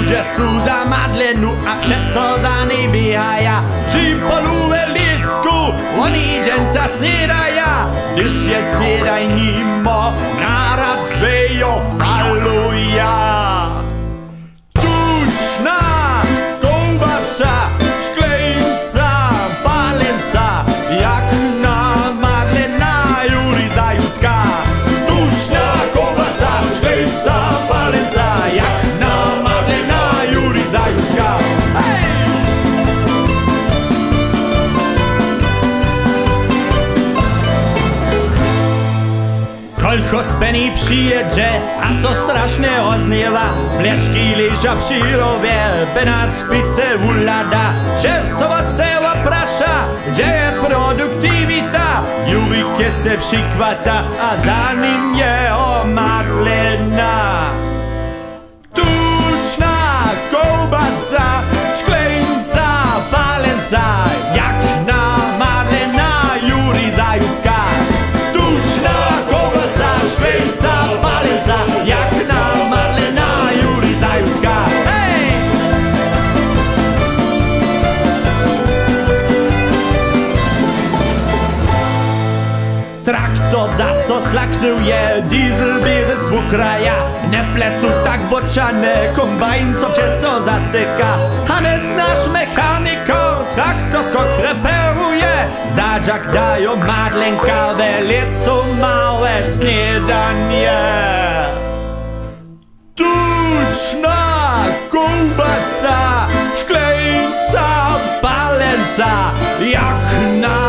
ludzie sú za madlenu a všetko za nebihaja. Či polúve lísku, oni dženca sniedaja. Když je sniedaj nimo, náraz vejo faluja. Tučná koubasa, šklejnca, palenca, jak na madlena jurizajuská. Tučná koubasa, šklejnca, palenca, jak na madlena jurizajuská. Hej! Koľko spení přijedže a so strašne oznieva, blesky leža při rově, bena spice ulada, že v soboce opraša, kde je produktivita, Juri keď se přikvata a za ním je omadlená. Tučná koubasa, šklejnca, palenca, jak namadlená jurizajuská. Tučná koubasa, šklejnca, palenca, jak namadlená jurizajuská. Hej! Traktor zaso slaknuje, diesel beze z ukraja, neplesu tak bočane, kombajn co všetko zatyka. Hannes náš mechanikor, traktor skok reperuje, zadžak dajo madlenka, veli sú malé sniedanie. Tučná koubasa, šklejnca, palenca, jak na